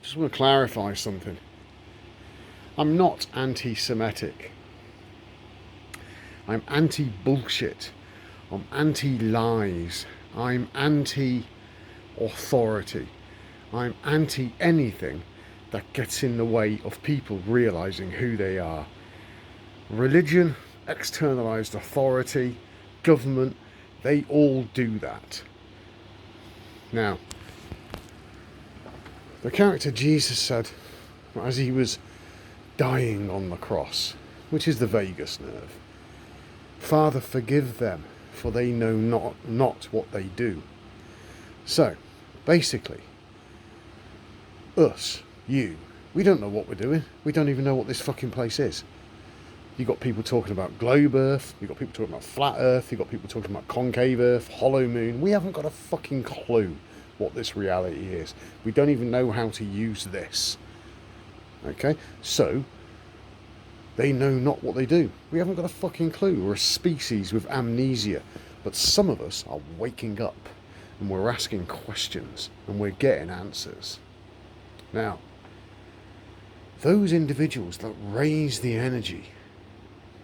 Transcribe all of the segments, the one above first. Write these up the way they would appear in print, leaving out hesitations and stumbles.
just want to clarify something. I'm not anti-Semitic. I'm anti-bullshit. I'm anti-lies. I'm anti-authority. I'm anti-anything that gets in the way of people realising who they are. Religion, externalised authority, government, they all do that. Now, the character Jesus said, as he was dying on the cross, which is the vagus nerve, Father, forgive them, for they know not what they do. So, basically, us, you, we don't know what we're doing. We don't even know what this fucking place is. You've got people talking about globe earth, you've got people talking about flat earth, you've got people talking about concave earth, hollow moon. We haven't got a fucking clue what this reality is. We don't even know how to use this. Okay? So, they know not what they do. We haven't got a fucking clue. We're a species with amnesia. But some of us are waking up and we're asking questions and we're getting answers. Now, those individuals that raise the energy,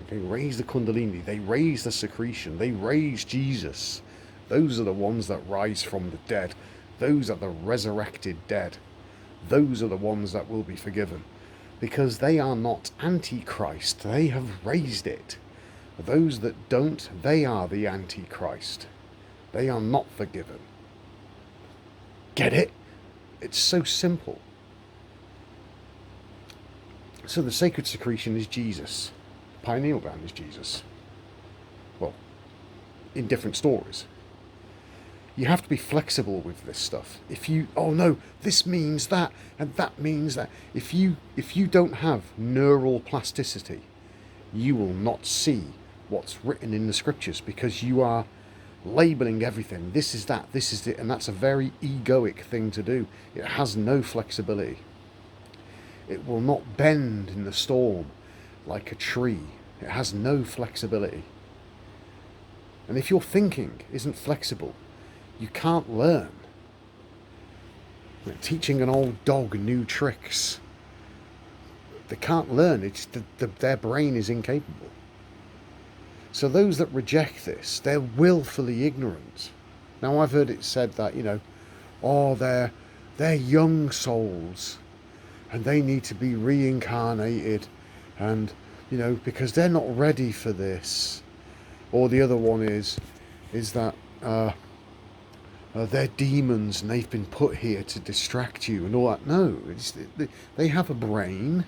they raise the kundalini, they raise the secretion, they raise Jesus, those are the ones that rise from the dead. Those are the resurrected dead. Those are the ones that will be forgiven. Because they are not antichrist, they have raised it. Those that don't, they are the antichrist. They are not forgiven. Get it? It's so simple. So the sacred secretion is Jesus. The pineal gland is Jesus. Well, in different stories. You have to be flexible with this stuff. If you, oh no, this means that, and that means that. If you don't have neural plasticity, you will not see what's written in the scriptures because you are labeling everything. This is that, this is it, and that's a very egoic thing to do. It has no flexibility. It will not bend in the storm like a tree. It has no flexibility. And if your thinking isn't flexible, you can't learn. Teaching an old dog new tricks. They can't learn. It's their brain is incapable. So those that reject this, they're willfully ignorant. Now I've heard it said that, oh, they're young souls and they need to be reincarnated and, because they're not ready for this. Or the other one is that they're demons and they've been put here to distract you and all that. No, they have a brain,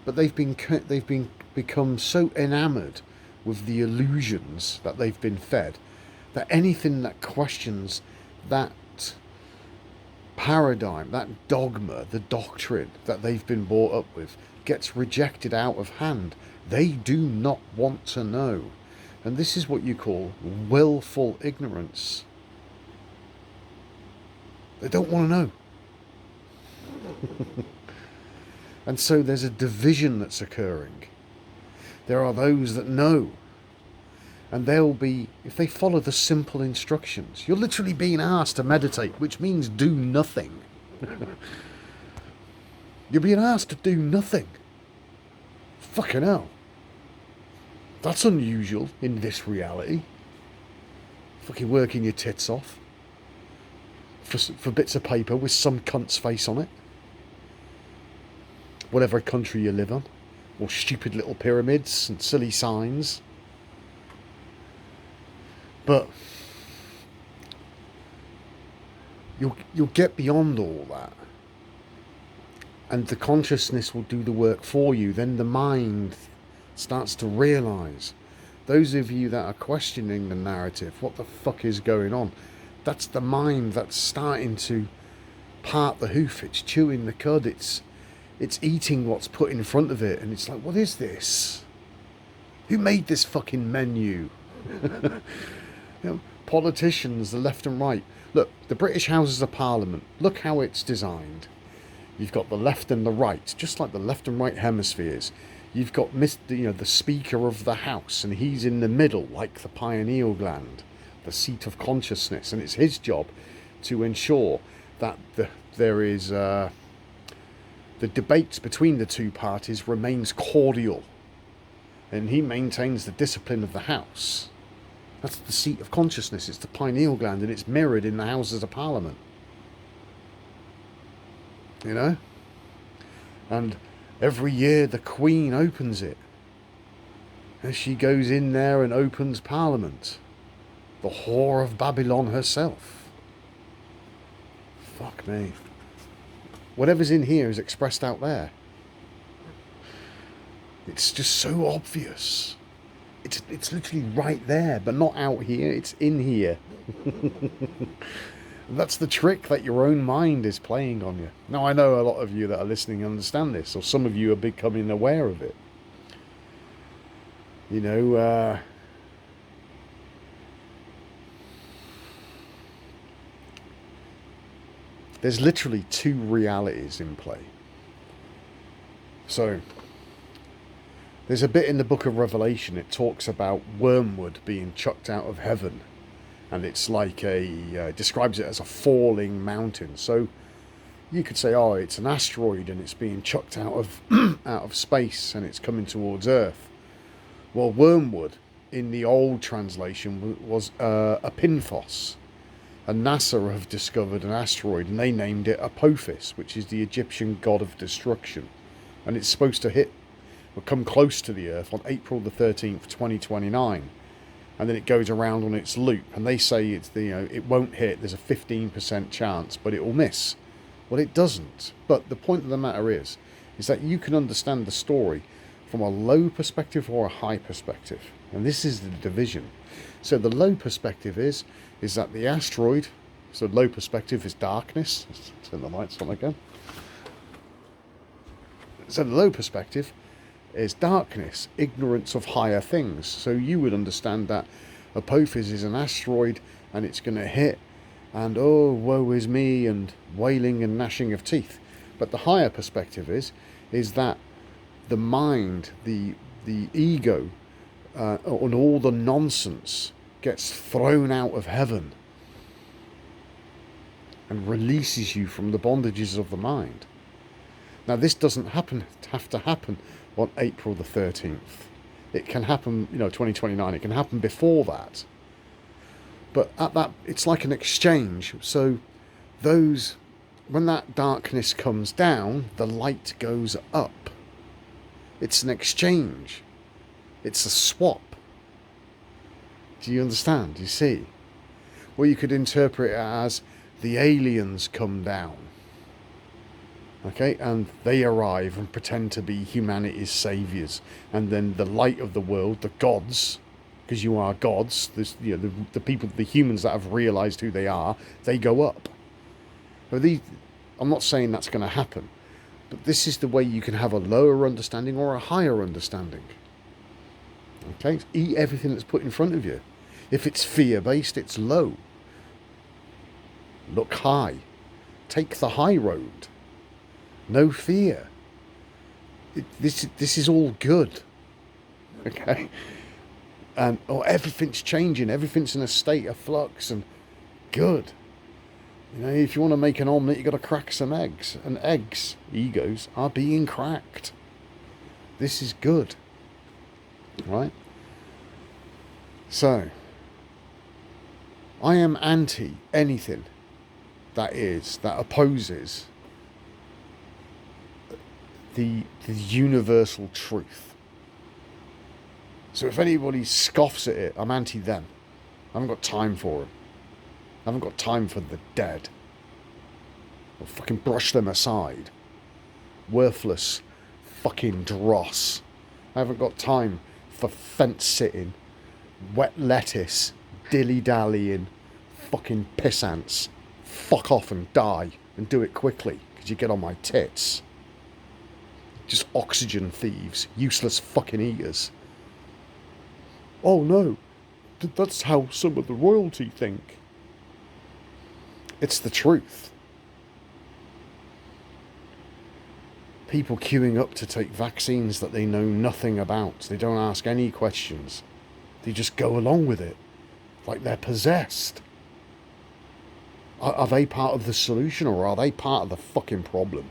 but they've become so enamoured with the illusions that they've been fed that anything that questions that paradigm, that dogma, the doctrine that they've been brought up with gets rejected out of hand. They do not want to know. And this is what you call willful ignorance. They don't want to know. And so there's a division that's occurring. There are those that know. And they'll be, if they follow the simple instructions, you're literally being asked to meditate, which means do nothing. You're being asked to do nothing. Fucking hell. That's unusual in this reality. Fucking working your tits off. For bits of paper with some cunt's face on it. Whatever country you live on. Or stupid little pyramids and silly signs. But you'll get beyond all that. And the consciousness will do the work for you. Then the mind starts to realise. Those of you that are questioning the narrative, what the fuck is going on? That's the mind that's starting to part the hoof. It's chewing the cud. It's eating what's put in front of it. And it's like, what is this? Who made this fucking menu? Politicians, the left and right. Look, the British Houses of Parliament. Look how it's designed. You've got the left and the right, just like the left and right hemispheres. You've got the Speaker of the House, and he's in the middle, like the pineal gland, the seat of consciousness, and it's his job to ensure that there is the debate between the two parties remains cordial, and he maintains the discipline of the House. That's the seat of consciousness. It's the pineal gland, and it's mirrored in the Houses of Parliament. You know? And every year the Queen opens it. As she goes in there and opens Parliament. The whore of Babylon herself. Fuck me. Whatever's in here is expressed out there. It's just so obvious. It's literally right there, but not out here, it's in here. That's the trick that your own mind is playing on you. Now, I know a lot of you that are listening understand this, or some of you are becoming aware of it. You know, there's literally two realities in play. So, there's a bit in the book of Revelation, it talks about Wormwood being chucked out of heaven. And it's like describes it as a falling mountain. So you could say, oh, it's an asteroid and it's being chucked out of out of space and it's coming towards Earth. Well, Wormwood, in the old translation, was a pinphos. And NASA have discovered an asteroid and they named it Apophis, which is the Egyptian god of destruction. And it's supposed to come close to the Earth on April the 13th, 2029. And then it goes around on its loop. And they say it won't hit. There's a 15% chance, but it will miss. Well, it doesn't. But the point of the matter is that you can understand the story from a low perspective or a high perspective. And this is the division. So the low perspective is that the asteroid, so low perspective is darkness. Let's turn the lights on again. So the low perspective is darkness, ignorance of higher things. So you would understand that Apophis is an asteroid and it's going to hit and oh, woe is me and wailing and gnashing of teeth. But the higher perspective is that the mind, the ego, and all the nonsense gets thrown out of heaven and releases you from the bondages of the mind. Now, this doesn't have to happen on April the 13th. It can happen, 2029. It can happen before that. But at that, it's like an exchange. So when that darkness comes down, the light goes up. It's an exchange. It's a swap. Do you understand? Do you see? Or you could interpret it as the aliens come down. Okay, and they arrive and pretend to be humanity's saviours, and then the light of the world, the gods, because you are gods, the people, the humans that have realised who they are, they go up. I'm not saying that's going to happen, but this is the way you can have a lower understanding or a higher understanding. Okay, eat everything that's put in front of you. If it's fear-based, it's low. Look high. Take the high road. No fear. This is all good. Okay? And everything's changing. Everything's in a state of flux and good. If you want to make an omelette, you've got to crack some eggs. And eggs, egos, are being cracked. This is good. Right? So, I am anti anything that opposes the universal truth. So if anybody scoffs at it, I'm anti them. I haven't got time for them. I haven't got time for the dead. I'll fucking brush them aside. Worthless fucking dross. I haven't got time for fence sitting, wet lettuce, dilly-dallying, fucking pissants. Fuck off and die, and do it quickly, because you get on my tits. Just oxygen thieves, useless fucking eaters. Oh no, that's how some of the royalty think. It's the truth. People queuing up to take vaccines that they know nothing about. They don't ask any questions. They just go along with it, like they're possessed. Are they part of the solution, or are they part of the fucking problem?